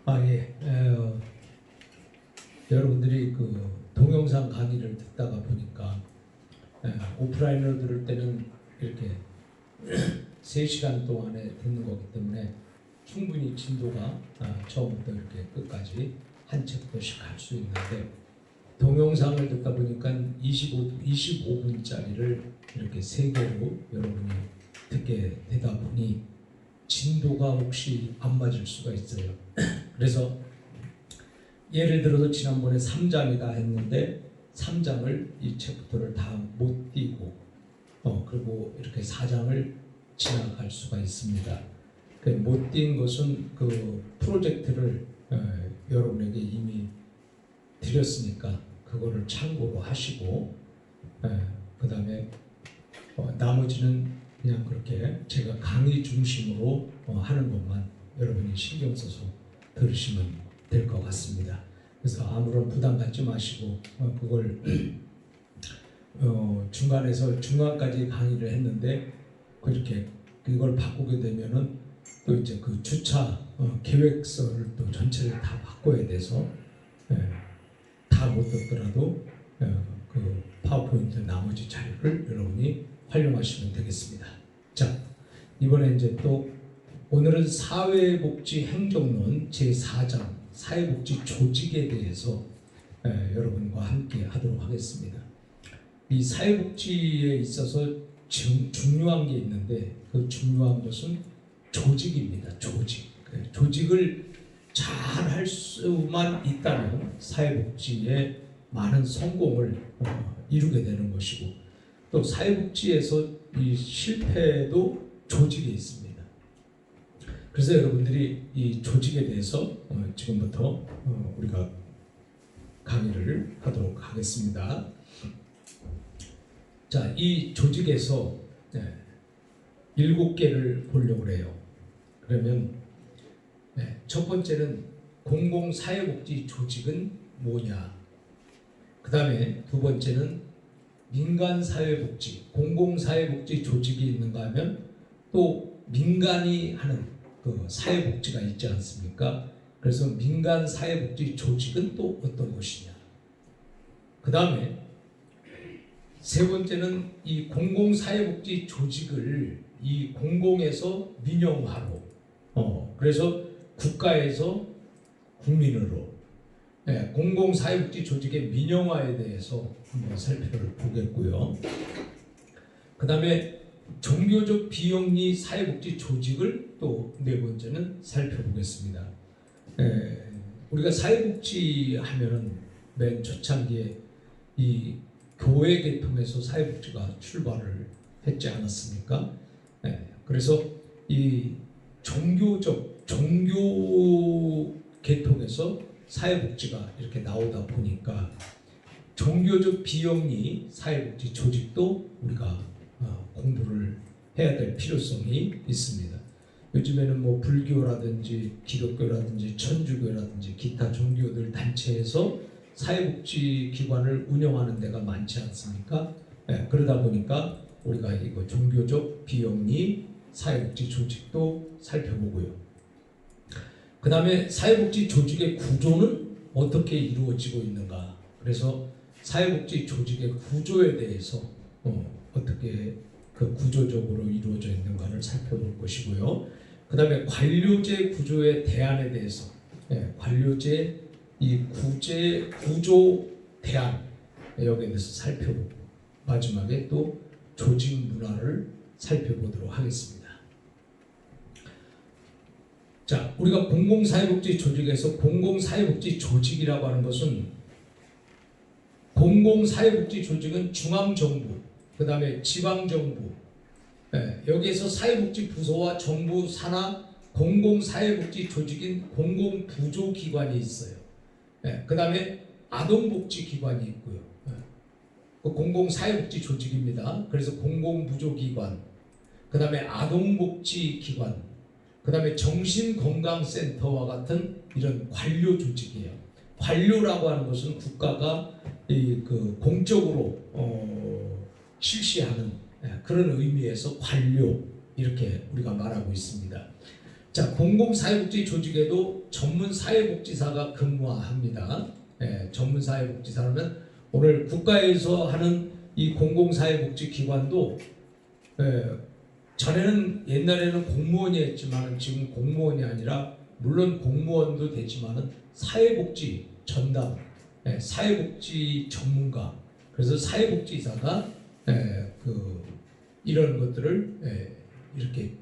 예. 여러분들이 그 동영상 강의를 듣다가 보니까 오프라인으로 들을 때는 이렇게 3시간 동안에 듣는 거기 때문에 충분히 진도가 처음부터 이렇게 끝까지 한 챕터씩 할 수 있는데, 동영상을 듣다 보니까 25분짜리를 이렇게 3개로 여러분이 듣게 되다 보니 진도가 혹시 안 맞을 수가 있어요. 그래서 예를 들어서 지난번에 3장이다 했는데 3장을 이 챕터를 다 못 띄고 그리고 이렇게 4장을 지나갈 수가 있습니다. 못 띈 것은 그 프로젝트를 여러분에게 이미 드렸으니까 그거를 참고로 하시고, 그 다음에 나머지는 그냥 그렇게 제가 강의 중심으로 하는 것만 여러분이 신경 써서 들으시면 될 것 같습니다. 그래서 아무런 부담 갖지 마시고 그걸 중간까지 강의를 했는데 그렇게 그걸 바꾸게 되면은 또 이제 그 주차 계획서를 또 전체를 다 바꿔야 돼서 다 못 듣더라도 그 파워포인트 나머지 자료를 여러분이 활용하시면 되겠습니다. 자, 이번에 이제 또 오늘은 사회복지 행정론 제4장 사회복지 조직에 대해서 여러분과 함께 하도록 하겠습니다. 이 사회복지에 있어서 중요한 게 있는데 그 중요한 것은 조직입니다. 조직을 잘 할 수만 있다면 사회복지에 많은 성공을 이루게 되는 것이고, 또 사회복지에서 이 실패도 조직에 있습니다. 그래서 여러분들이 이 조직에 대해서 지금부터 우리가 강의를 하도록 하겠습니다. 자, 이 조직에서 7개를 보려고 해요. 그러면 첫 번째는 공공사회복지 조직은 뭐냐, 그 다음에 두 번째는 민간사회복지, 공공사회복지 조직이 있는가 하면 또 민간이 하는 그 사회복지가 있지 않습니까? 그래서 민간사회복지 조직은 또 어떤 것이냐, 그 다음에 세 번째는 이 공공사회복지 조직을 이 공공에서 민영화로 그래서 국가에서 국민으로 공공사회복지 조직의 민영화에 대해서 한번 살펴보겠고요. 그 다음에 종교적 비영리 사회복지 조직을 또 네 번째는 살펴보겠습니다. 우리가 사회복지 하면은 맨 초창기에 이 교회 계통에서 사회복지가 출발을 했지 않았습니까? 그래서 이 종교 계통에서 사회복지가 이렇게 나오다 보니까 종교적 비영리 사회복지 조직도 우리가 공부를 해야 될 필요성이 있습니다. 요즘에는 뭐 불교라든지 기독교라든지 천주교라든지 기타 종교들 단체에서 사회복지 기관을 운영하는 데가 많지 않습니까? 그러다 보니까 우리가 이거 종교적 비영리 사회복지 조직도 살펴보고요. 그 다음에 사회복지 조직의 구조는 어떻게 이루어지고 있는가, 그래서 사회복지 조직의 구조에 대해서 어떻게 그 구조적으로 이루어져 있는가를 살펴볼 것이고요. 그 다음에 관료제 구조의 대안에 대해서 관료제 이 구조 대안 여기에 대해서 살펴보고, 마지막에 또 조직 문화를 살펴보도록 하겠습니다. 자, 우리가 공공사회복지 조직에서 공공사회복지 조직이라고 하는 것은, 공공사회복지 조직은 중앙정부, 그 다음에 지방정부, 여기에서 사회복지 부서와 정부 산하 공공사회복지 조직인 공공부조기관이 있어요. 그 다음에 아동복지기관이 있고요. 공공사회복지 조직입니다. 그래서 공공부조기관, 그 다음에 아동복지기관, 그 다음에 정신건강센터와 같은 이런 관료 조직이에요. 관료라고 하는 것은 국가가 그 공적으로 실시하는 그런 의미에서 관료 이렇게 우리가 말하고 있습니다. 자, 공공사회복지 조직에도 전문사회복지사가 근무합니다. 전문사회복지사라면 오늘 국가에서 하는 이 공공사회복지 기관도 전에는 옛날에는 공무원이 했지만 지금 공무원이 아니라 물론 공무원도 되지만은 사회복지 전담, 사회복지 전문가, 그래서 사회복지사가 이런 것들을 이렇게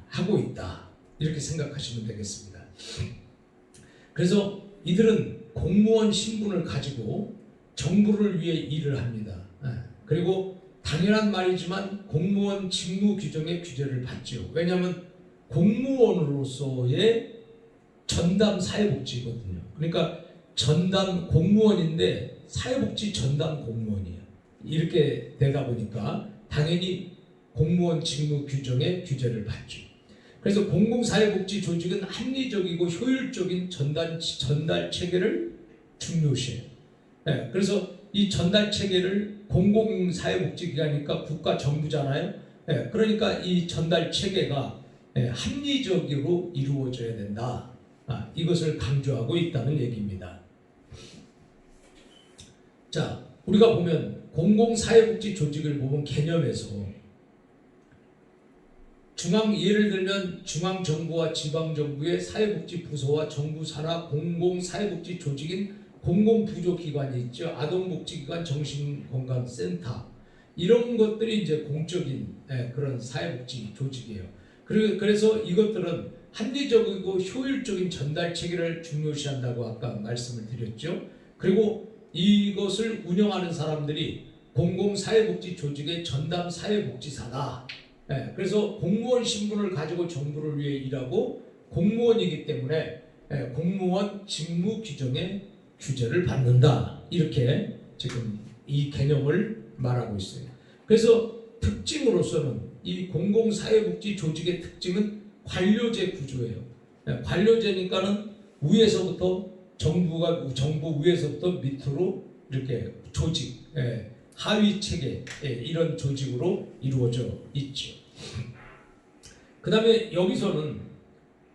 하고 있다, 이렇게 생각하시면 되겠습니다. 그래서 이들은 공무원 신분을 가지고 정부를 위해 일을 합니다. 그리고 당연한 말이지만 공무원 직무 규정의 규제를 받죠. 왜냐하면 공무원으로서의 전담 사회복지거든요. 그러니까 전담 공무원인데 사회복지 전담 공무원이에요. 이렇게 되다 보니까 당연히 공무원 직무 규정의 규제를 받죠. 그래서 공공사회복지 조직은 합리적이고 효율적인 전달 체계를 중요시해요. 그래서 이 전달 체계를 공공사회복지기관이니까 국가 정부잖아요. 그러니까 이 전달 체계가 합리적으로 이루어져야 된다. 이것을 강조하고 있다는 얘기입니다. 자, 우리가 보면 공공사회복지 조직을 보면 개념에서 예를 들면 중앙정부와 지방정부의 사회복지 부서와 정부 산하 공공사회복지 조직인 공공부조기관이 있죠. 아동복지기관, 정신건강센터, 이런 것들이 이제 공적인 그런 사회복지 조직이에요. 그래서 이것들은 합리적이고 효율적인 전달 체계를 중요시한다고 아까 말씀을 드렸죠. 그리고 이것을 운영하는 사람들이 공공사회복지 조직의 전담 사회복지사다. 그래서 공무원 신분을 가지고 정부를 위해 일하고 공무원이기 때문에 공무원 직무 규정의 규제를 받는다, 이렇게 지금 이 개념을 말하고 있어요. 그래서 특징으로서는 이 공공사회복지 조직의 특징은 관료제 구조예요. 관료제니까는 위에서부터 정부 위에서부터 밑으로 이렇게 조직, 하위 체계, 이런 조직으로 이루어져 있죠. 그 다음에 여기서는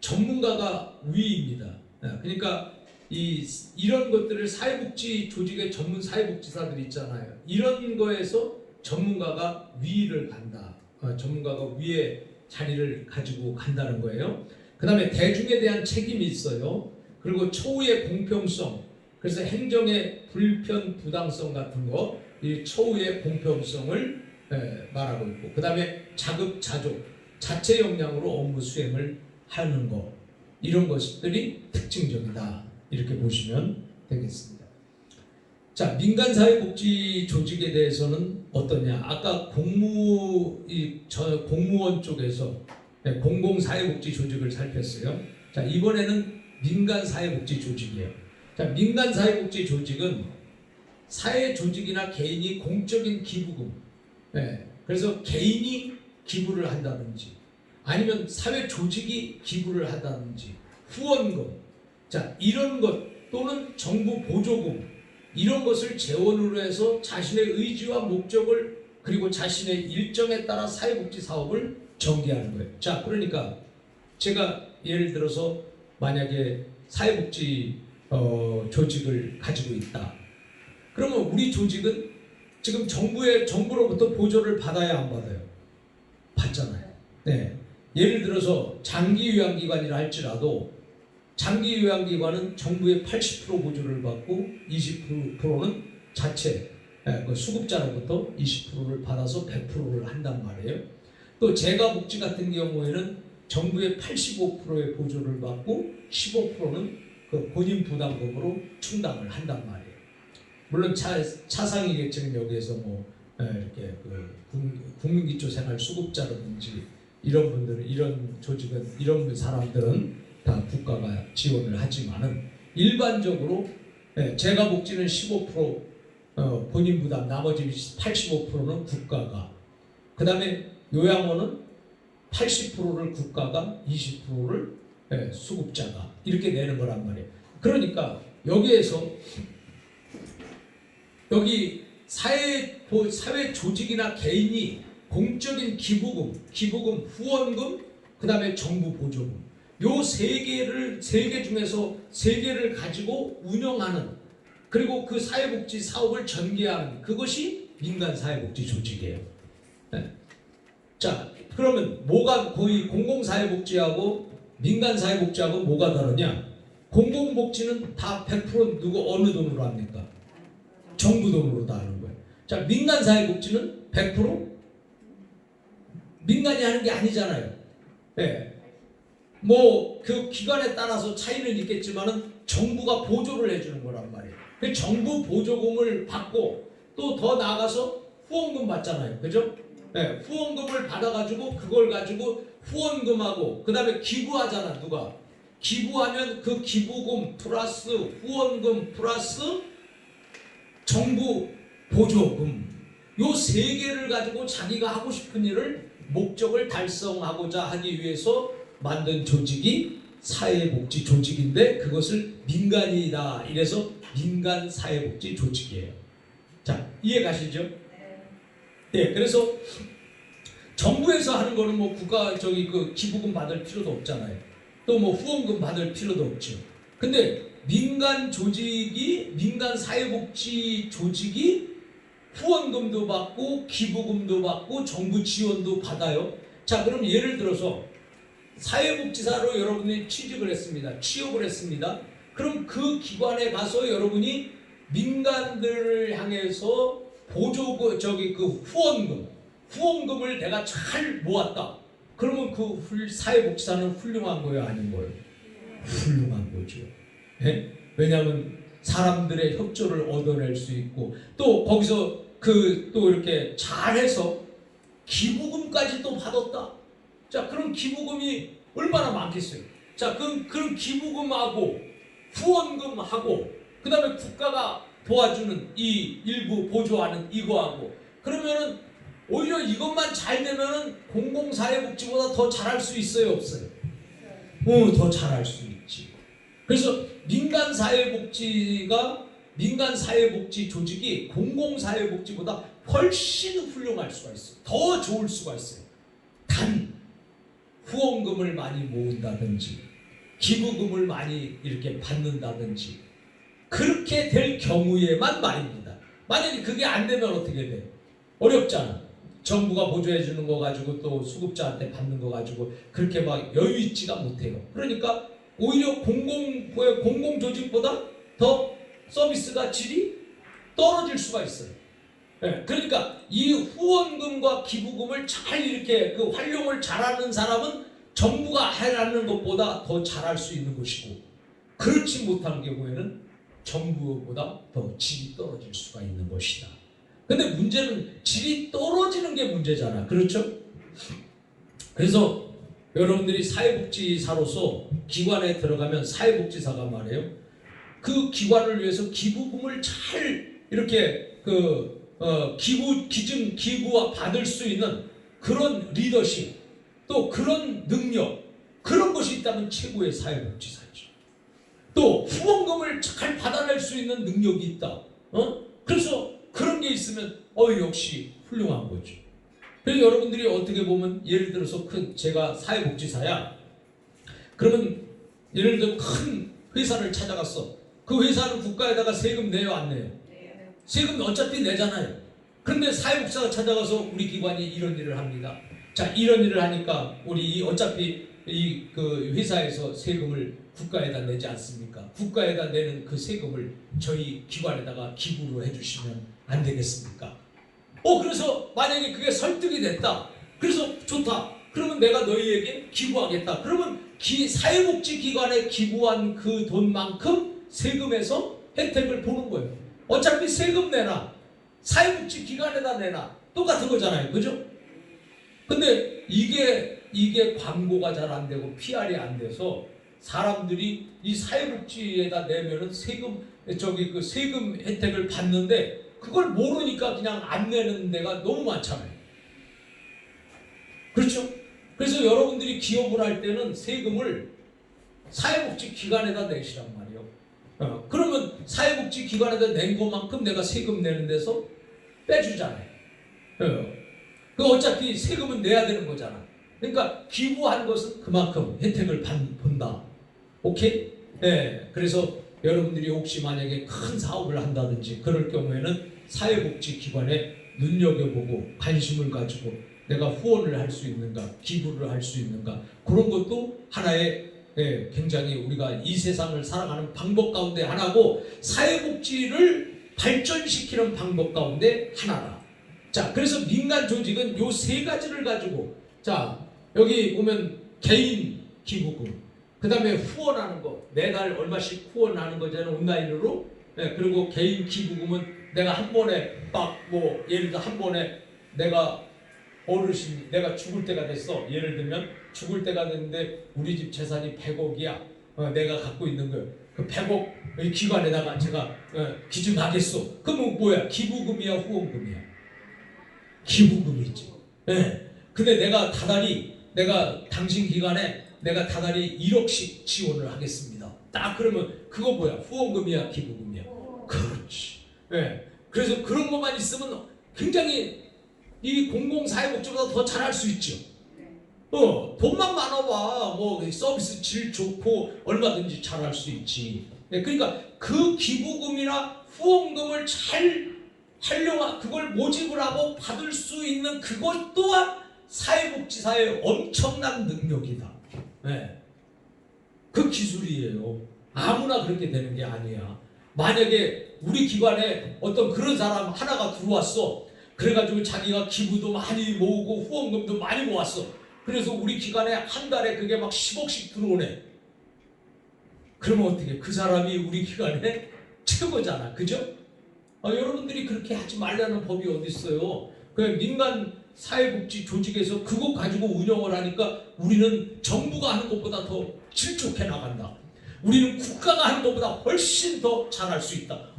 전문가가 위입니다. 그러니까 이런 것들을 사회복지 조직의 전문 사회복지사들 있잖아요. 이런 거에서 전문가가 위를 간다. 전문가가 위에 자리를 가지고 간다는 거예요. 그 다음에 대중에 대한 책임이 있어요. 그리고 처우의 공평성, 그래서 행정의 불편 부당성 같은 거, 이 처우의 공평성을 말하고 있고, 그 다음에 자급자족, 자체 역량으로 업무 수행을 하는 것, 이런 것들이 특징적이다, 이렇게 보시면 되겠습니다. 자, 민간사회복지 조직에 대해서는 어떠냐? 아까 공무원 쪽에서 공공사회복지 조직을 살폈어요. 자, 이번에는 민간사회복지 조직이에요. 자, 민간사회복지 조직은 사회조직이나 개인이 공적인 기부금, 그래서 개인이 기부를 한다든지 아니면 사회조직이 기부를 한다든지 후원금, 자, 이런 것 또는 정부 보조금, 이런 것을 재원으로 해서 자신의 의지와 목적을 그리고 자신의 일정에 따라 사회복지 사업을 전개하는 거예요. 자, 그러니까 제가 예를 들어서 만약에 사회복지 조직을 가지고 있다. 그러면 우리 조직은 지금 정부로부터 보조를 받아야 안 받아요? 받잖아요. 예를 들어서 장기요양기관이라 할지라도 장기요양기관은 정부의 80% 보조를 받고 20%는 자체 수급자로부터 20%를 받아서 100%를 한단 말이에요. 또 재가복지 같은 경우에는 정부의 85%의 보조를 받고 15%는 그 본인 부담금으로 충당을 한단 말이에요. 물론 차상이겠지만 여기에서 이렇게 국민기초생활 수급자라든지 이런 분들은, 이런 조직은, 이런 사람들은 다 국가가 지원을 하지만은 일반적으로 재가복지는 15% 본인 부담, 나머지 85%는 국가가, 그 다음에 요양원은 80%를 국가가, 20%를 수급자가 이렇게 내는 거란 말이에요. 그러니까 여기에서 여기 사회 조직이나 개인이 공적인 기부금, 후원금, 그 다음에 정부 보조금, 요 세 개 중에서 세 개를 가지고 운영하는, 그리고 그 사회복지 사업을 전개하는 그것이 민간사회복지 조직이에요. 네. 자, 그러면 뭐가 거의 공공사회복지하고 민간사회복지하고 뭐가 다르냐? 공공복지는 다 100% 누구 어느 돈으로 합니까? 정부 돈으로 다 하는 거예요. 자, 민간사회복지는 100% 민간이 하는 게 아니잖아요. 네. 뭐 그 기관에 따라서 차이는 있겠지만은 정부가 보조를 해주는 거란 말이에요. 그 정부 보조금을 받고 또 더 나아가서 후원금 받잖아요. 그죠? 네, 후원금을 받아가지고 그걸 가지고 후원금하고 그 다음에 기부하잖아. 누가? 기부하면 그 기부금 플러스 후원금 플러스 정부 보조금, 요 세 개를 가지고 자기가 하고 싶은 일을 목적을 달성하고자 하기 위해서 만든 조직이 사회복지 조직인데 그것을 민간이다. 이래서 민간사회복지 조직이에요. 자, 이해 가시죠? 네, 그래서 정부에서 하는 거는 뭐 국가 그 기부금 받을 필요도 없잖아요. 또 뭐 후원금 받을 필요도 없죠. 근데 민간 사회복지 조직이 후원금도 받고 기부금도 받고 정부 지원도 받아요. 자, 그럼 예를 들어서 사회복지사로 여러분이 취직을 했습니다. 취업을 했습니다. 그럼 그 기관에 가서 여러분이 민간들을 향해서 후원금을 내가 잘 모았다. 그러면 그 사회복지사는 훌륭한 거예요, 아닌 거예요? 훌륭한 거죠. 네? 왜냐하면 사람들의 협조를 얻어낼 수 있고 또 거기서 또 이렇게 잘해서 기부금까지 또 받았다. 자, 그럼 기부금이 얼마나 많겠어요? 자, 그럼 기부금하고 후원금하고 그 다음에 국가가 도와주는 이 일부 보조하는 이거하고 그러면은 오히려 이것만 잘 되면은 공공사회복지보다 더 잘할 수 있어요, 없어요? 더 잘할 수 있지. 그래서 민간사회복지 조직이 공공사회복지보다 훨씬 훌륭할 수가 있어요. 더 좋을 수가 있어요. 단 후원금을 많이 모은다든지 기부금을 많이 이렇게 받는다든지 그렇게 될 경우에만 말입니다. 만약에 그게 안 되면 어떻게 돼? 어렵잖아. 정부가 보조해 주는 거 가지고 또 수급자한테 받는 거 가지고 그렇게 막 여유 있지가 못해요. 그러니까 오히려 공공 조직보다 더 서비스가 질이 떨어질 수가 있어요. 네, 그러니까 이 후원금과 기부금을 잘 이렇게 그 활용을 잘하는 사람은 정부가 하라는 것보다 더 잘할 수 있는 것이고, 그렇지 못한 경우에는 정부보다 더 질이 떨어질 수가 있는 것이다. 근데 문제는 질이 떨어지는 게 문제잖아. 그렇죠? 그래서 여러분들이 사회복지사로서 기관에 들어가면 사회복지사가 말이에요. 그 기관을 위해서 기부금을 잘 이렇게 기부와 받을 수 있는 그런 리더십, 또 그런 능력, 그런 것이 있다면 최고의 사회복지사죠. 또 후원금을 잘 받아낼 수 있는 능력이 있다. 그래서 그런 게 있으면 역시 훌륭한 거죠. 그래서 여러분들이 어떻게 보면 예를 들어서 제가 사회복지사야. 그러면 예를 들어 큰 회사를 찾아갔어. 그 회사는 국가에다가 세금 내요, 안 내요? 세금 어차피 내잖아요. 그런데 사회복지사가 찾아가서 우리 기관이 이런 일을 합니다. 자, 이런 일을 하니까 우리 어차피 그 회사에서 세금을 국가에다 내지 않습니까? 국가에다 내는 그 세금을 저희 기관에다가 기부로 해주시면 안 되겠습니까? 그래서 만약에 그게 설득이 됐다. 그래서 좋다. 그러면 내가 너희에게 기부하겠다. 그러면 사회복지 기관에 기부한 그 돈만큼 세금에서 혜택을 보는 거예요. 어차피 세금 내나 사회복지 기관에다 내나 똑같은 거잖아요. 그죠? 근데 이게 광고가 잘 안 되고 PR이 안 돼서 사람들이 이 사회복지에다 내면은 세금 혜택을 받는데 그걸 모르니까 그냥 안 내는 데가 너무 많잖아요. 그렇죠? 그래서 여러분들이 기업을 할 때는 세금을 사회복지 기관에다 내시란 말이에요. 그러면 사회복지 기관에다 낸 것만큼 내가 세금 내는 데서 빼주잖아요. 그 어차피 세금은 내야 되는 거잖아. 그러니까 기부한 것은 그만큼 혜택을 본다. 오케이? 네. 그래서 여러분들이 혹시 만약에 큰 사업을 한다든지 그럴 경우에는 사회복지기관에 눈여겨보고 관심을 가지고 내가 후원을 할 수 있는가, 기부를 할 수 있는가, 그런 것도 하나의 굉장히 우리가 이 세상을 살아가는 방법 가운데 하나고 사회복지를 발전시키는 방법 가운데 하나다. 자, 그래서 민간 조직은 요 세 가지를 가지고, 자, 여기 보면 개인 기부금, 그 다음에 후원하는 거, 매달 얼마씩 후원하는 거잖아요, 온라인으로. 그리고 개인 기부금은 내가 한 번에 예를 들어 한 번에 내가 어르신, 내가 죽을 때가 됐어. 예를 들면 죽을 때가 됐는데 우리 집 재산이 100억이야. 내가 갖고 있는 거. 그 100억 기관에다가 제가 기증하겠어. 그러면 뭐야? 기부금이야, 후원금이야? 기부금이지. 근데 내가 당신 기관에 내가 다달이 1억씩 지원을 하겠습니다. 딱 그러면 그거 뭐야? 후원금이야, 기부금이야? 그렇지. 그래서 그런 것만 있으면 굉장히 이 공공사회복지보다 더 잘할 수 있죠. 돈만 많아봐. 뭐 서비스 질 좋고 얼마든지 잘할 수 있지. 그러니까 그 기부금이나 후원금을 잘 활용하, 그걸 모집을 하고 받을 수 있는 그것 또한 사회복지사의 엄청난 능력이다. 그 기술이에요. 아무나 그렇게 되는 게 아니야. 만약에 우리 기관에 어떤 그런 사람 하나가 들어왔어. 그래가지고 자기가 기부도 많이 모으고 후원금도 많이 모았어. 그래서 우리 기관에 한 달에 그게 막 10억씩 들어오네. 그러면 어떻게? 그 사람이 우리 기관에 최고잖아. 그죠? 여러분들이 그렇게 하지 말라는 법이 어디 있어요? 그냥 민간 사회복지 조직에서 그거 가지고 운영을 하니까 우리는 정부가 하는 것보다 더 실족해 나간다. 우리는 국가가 하는 것보다 훨씬 더 잘할 수 있다.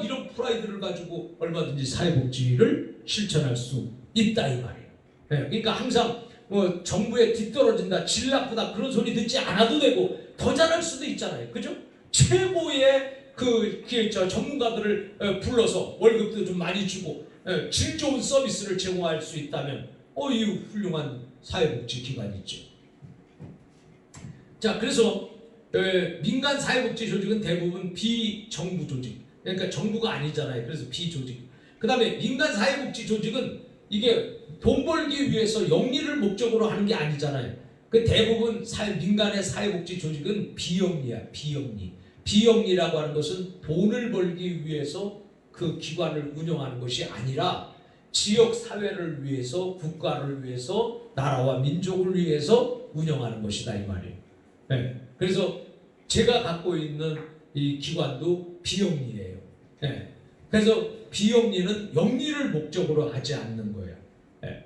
이런 프라이드를 가지고 얼마든지 사회복지를 실천할 수 있다 이 말이에요. 그러니까 항상 정부에 뒤떨어진다, 질 나쁘다 그런 소리 듣지 않아도 되고 더 잘할 수도 있잖아요. 그죠? 최고의 전문가들을 불러서 월급도 좀 많이 주고 질 좋은 서비스를 제공할 수 있다면 이 훌륭한 사회복지 기관이죠. 자, 그래서 민간 사회복지 조직은 대부분 비정부 조직, 그러니까 정부가 아니잖아요. 그래서 비조직. 그 다음에 민간 사회복지 조직은 이게 돈 벌기 위해서 영리를 목적으로 하는 게 아니잖아요. 그 대부분 민간의 사회복지 조직은 비영리야. 비영리라고 하는 것은 돈을 벌기 위해서 그 기관을 운영하는 것이 아니라 지역 사회를 위해서, 국가를 위해서, 나라와 민족을 위해서 운영하는 것이다 이 말이에요. 그래서 제가 갖고 있는 이 기관도 비영리예요. 그래서 비영리는 영리를 목적으로 하지 않는 거예요.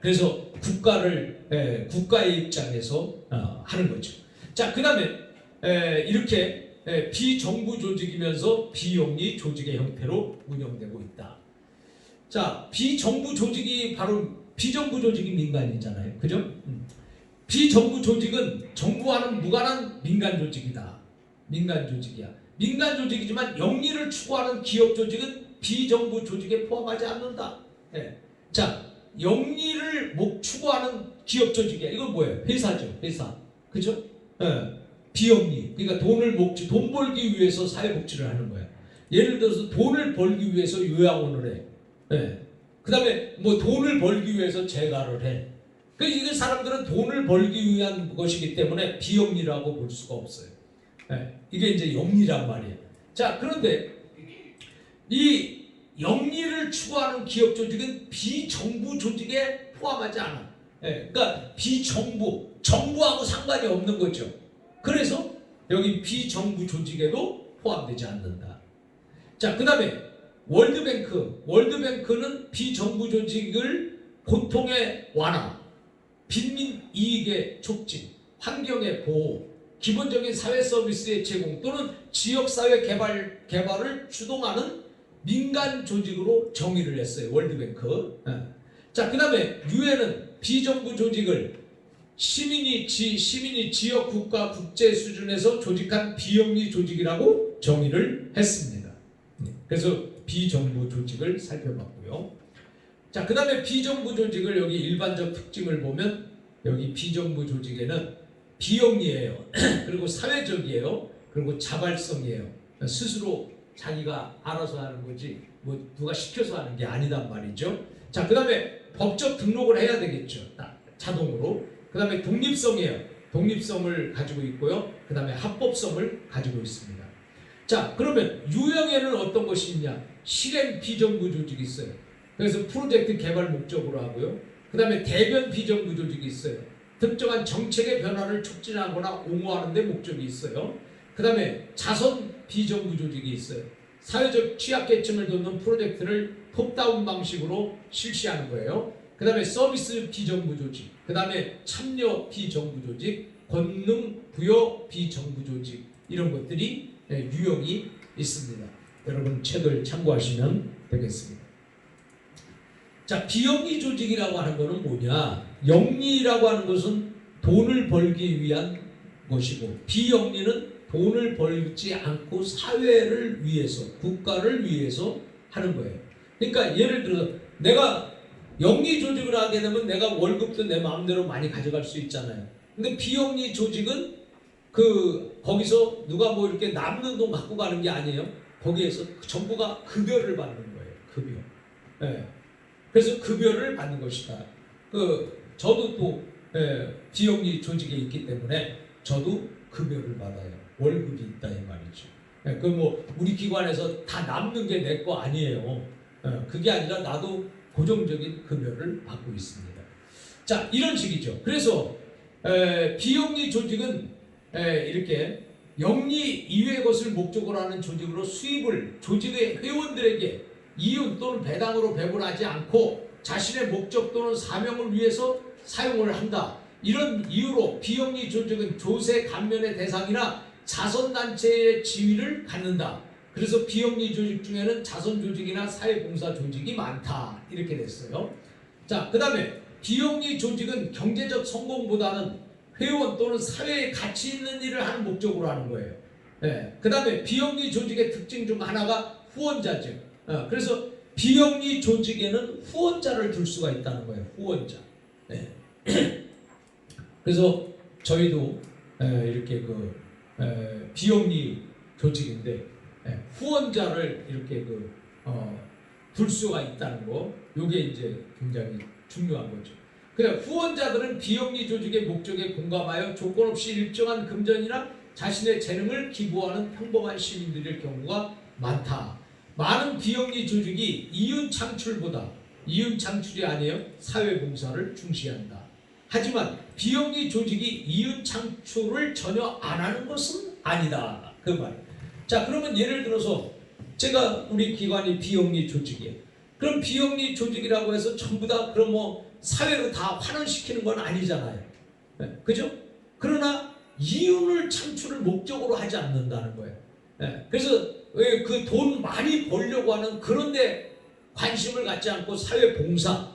그래서 국가의 입장에서 하는 거죠. 자, 그 다음에 이렇게 비정부 조직이면서 비영리 조직의 형태로 운영되고 있다. 자, 비정부 조직이 바로 비정부 조직이 민간이잖아요. 그죠? 비정부 조직은 정부와는 무관한 민간 조직이다. 민간 조직이야. 민간 조직이지만 영리를 추구하는 기업 조직은 비정부 조직에 포함하지 않는다. 자, 영리를 추구하는 기업 조직이야. 이건 뭐예요? 회사죠. 회사. 그죠? 비영리. 그러니까 돈 벌기 위해서 사회복지를 하는 거야. 예를 들어서 돈을 벌기 위해서 요양원을 해. 그 다음에 돈을 벌기 위해서 재가를 해. 이 사람들은 돈을 벌기 위한 것이기 때문에 비영리라고 볼 수가 없어요. 이게 이제 영리란 말이에요. 자, 그런데 이 영리를 추구하는 기업 조직은 비정부 조직에 포함하지 않아. 그러니까 정부하고 상관이 없는 거죠. 그래서 여기 비정부 조직에도 포함되지 않는다. 자, 그 다음에 월드뱅크는 비정부 조직을 고통의 완화, 빈민 이익의 촉진, 환경의 보호, 기본적인 사회 서비스의 제공 또는 지역사회 개발을 주동하는 민간 조직으로 정의를 했어요. 월드뱅크. 자, 그 다음에 유엔은 비정부 조직을 시민이 지역, 국가, 국제 수준에서 조직한 비영리 조직이라고 정의를 했습니다. 그래서 비정부 조직을 살펴봤고요. 자, 그 다음에 비정부 조직을 여기 일반적 특징을 보면 여기 비정부 조직에는 비영리예요. 그리고 사회적이에요. 그리고 자발성이에요. 스스로 자기가 알아서 하는 거지 뭐 누가 시켜서 하는 게 아니단 말이죠. 자, 그 다음에 법적 등록을 해야 되겠죠. 자동으로. 그 다음에 독립성이에요. 독립성을 가지고 있고요. 그 다음에 합법성을 가지고 있습니다. 자, 그러면 유형에는 어떤 것이 있냐? 실행 비정부 조직이 있어요. 그래서 프로젝트 개발 목적으로 하고요. 그 다음에 대변 비정부 조직이 있어요. 특정한 정책의 변화를 촉진하거나 옹호하는 데 목적이 있어요. 그 다음에 자선 비정부 조직이 있어요. 사회적 취약계층을 돕는 프로젝트를 톱다운 방식으로 실시하는 거예요. 그 다음에 서비스 비정부 조직, 그 다음에 참여 비정부 조직, 권능 부여 비정부 조직, 이런 것들이 유형이 있습니다. 여러분 책을 참고하시면 되겠습니다. 자, 비영리 조직이라고 하는 것은 뭐냐? 영리라고 하는 것은 돈을 벌기 위한 것이고, 비영리는 돈을 벌지 않고 사회를 위해서, 국가를 위해서 하는 거예요. 그러니까 예를 들어서 내가 영리 조직을 하게 되면 내가 월급도 내 마음대로 많이 가져갈 수 있잖아요. 근데 비영리 조직은 거기서 누가 뭐 이렇게 남는 돈 갖고 가는 게 아니에요. 거기에서 정부가 급여를 받는 거예요. 급여. 네. 그래서 급여를 받는 것이다. 저도 또 비영리 조직에 있기 때문에 저도 급여를 받아요. 월급이 있다 이 말이죠. 뭐 우리 기관에서 다 남는 게 내 거 아니에요. 그게 아니라 나도 고정적인 급여를 받고 있습니다. 자, 이런 식이죠. 그래서 비영리 조직은 이렇게 영리 이외의 것을 목적으로 하는 조직으로 수입을 조직의 회원들에게 이윤 또는 배당으로 배분하지 않고 자신의 목적 또는 사명을 위해서 사용을 한다. 이런 이유로 비영리 조직은 조세 감면의 대상이나 자선단체의 지위를 갖는다. 그래서 비영리 조직 중에는 자선조직이나 사회봉사 조직이 많다. 이렇게 됐어요. 자, 그 다음에 비영리 조직은 경제적 성공보다는 회원 또는 사회에 가치 있는 일을 하는 목적으로 하는 거예요. 그 다음에 비영리 조직의 특징 중 하나가 후원자죠. 그래서 비영리 조직에는 후원자를 둘 수가 있다는 거예요. 후원자. 그래서 저희도 이렇게 비영리 조직인데 후원자를 이렇게 둘 수가 있다는 거, 요게 이제 굉장히 중요한 거죠. 그냥 후원자들은 비영리 조직의 목적에 공감하여 조건 없이 일정한 금전이나 자신의 재능을 기부하는 평범한 시민들일 경우가 많다. 많은 비영리 조직이 이윤 창출보다, 이윤 창출이 아니에요, 사회봉사를 중시한다. 하지만 비영리 조직이 이윤 창출을 전혀 안 하는 것은 아니다. 그 말. 자, 그러면 예를 들어서 제가 우리 기관이 비영리 조직이에요. 그럼 비영리 조직이라고 해서 전부 다 그럼 뭐 사회로 다 환원시키는 건 아니잖아요. 그죠? 그러나 이윤을 창출을 목적으로 하지 않는다는 거예요. 그래서 왜 그 돈 많이 벌려고 하는 그런 데 관심을 갖지 않고 사회봉사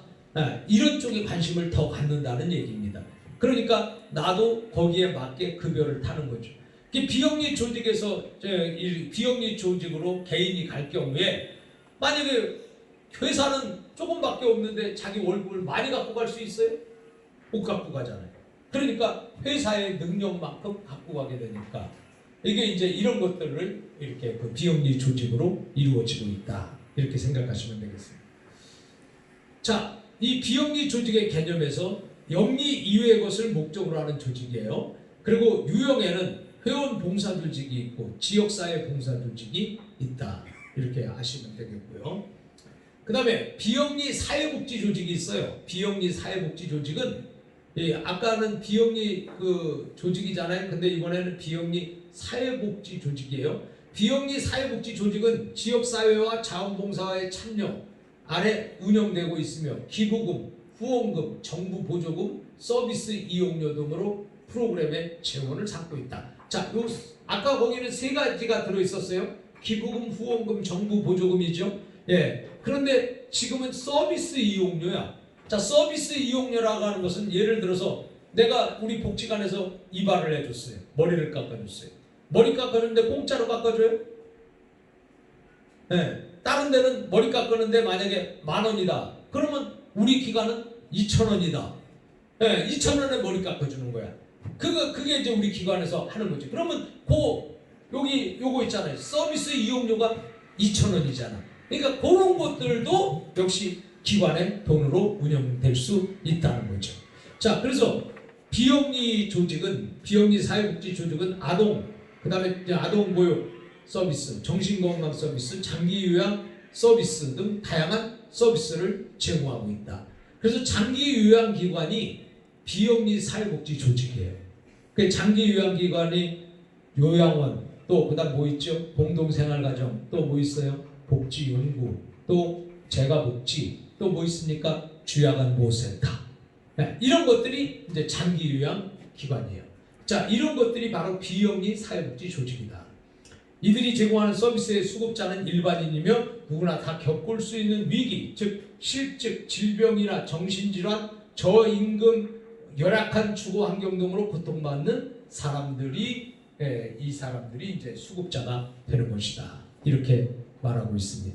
이런 쪽에 관심을 더 갖는다는 얘기입니다. 그러니까 나도 거기에 맞게 급여를 타는 거죠. 비영리 조직에서 비영리 조직으로 개인이 갈 경우에 만약에 회사는 조금밖에 없는데 자기 월급을 많이 갖고 갈 수 있어요? 못 갖고 가잖아요. 그러니까 회사의 능력만큼 갖고 가게 되니까 이게 이제 이런 것들을 이렇게 비영리 조직으로 이루어지고 있다. 이렇게 생각하시면 되겠습니다. 자, 이 비영리 조직의 개념에서 영리 이외의 것을 목적으로 하는 조직이에요. 그리고 유형에는 회원 봉사 조직이 있고 지역사회 봉사 조직이 있다. 이렇게 아시면 되겠고요. 그 다음에 비영리 사회복지 조직이 있어요. 비영리 사회복지 조직은 아까는 비영리 조직이잖아요. 근데 이번에는 비영리 사회복지 조직이에요. 비영리 사회복지 조직은 지역사회와 자원봉사와의 참여 아래 운영되고 있으며 기부금, 후원금, 정부 보조금, 서비스 이용료 등으로 프로그램의 재원을 찾고 있다. 자, 아까 거기는 세 가지가 들어있었어요. 기부금, 후원금, 정부 보조금이죠. 그런데 지금은 서비스 이용료야. 자, 서비스 이용료라고 하는 것은 예를 들어서 내가 우리 복지관에서 이발을 해줬어요. 머리를 깎아줬어요. 머리 깎아주는데 공짜로 깎아줘요? 다른 데는 머리 깎았는데 만약에 10,000원이다. 그러면 우리 기관은 2,000원이다. 예, 2,000원에 머리 깎아주는 거야. 그게 이제 우리 기관에서 하는 거지. 그러면 여기 요거 있잖아요. 서비스 이용료가 2,000원이잖아. 그러니까 그런 것들도 역시 기관의 돈으로 운영될 수 있다는 거죠. 자, 그래서 비영리 사회복지 조직은 그다음에 이제 아동 보육 서비스, 정신건강 서비스, 장기요양 서비스 등 다양한 서비스를 제공하고 있다. 그래서 장기요양기관이 비영리 사회복지 조직이에요. 그 장기요양기관이 요양원, 또 그다음 뭐 있죠? 공동생활가정, 또 뭐 있어요? 복지연구, 또 재가복지, 또 뭐 있습니까? 주야간보호센터. 네, 이런 것들이 이제 장기요양기관이에요. 자, 이런 것들이 바로 비영리 사회복지 조직이다. 이들이 제공하는 서비스의 수급자는 일반인이며 누구나 다 겪을 수 있는 위기, 즉 실직, 질병이나 정신질환, 저임금, 열악한 주거 환경 등으로 고통받는 사람들이 이 사람들이 이제 수급자가 되는 것이다. 이렇게 말하고 있습니다.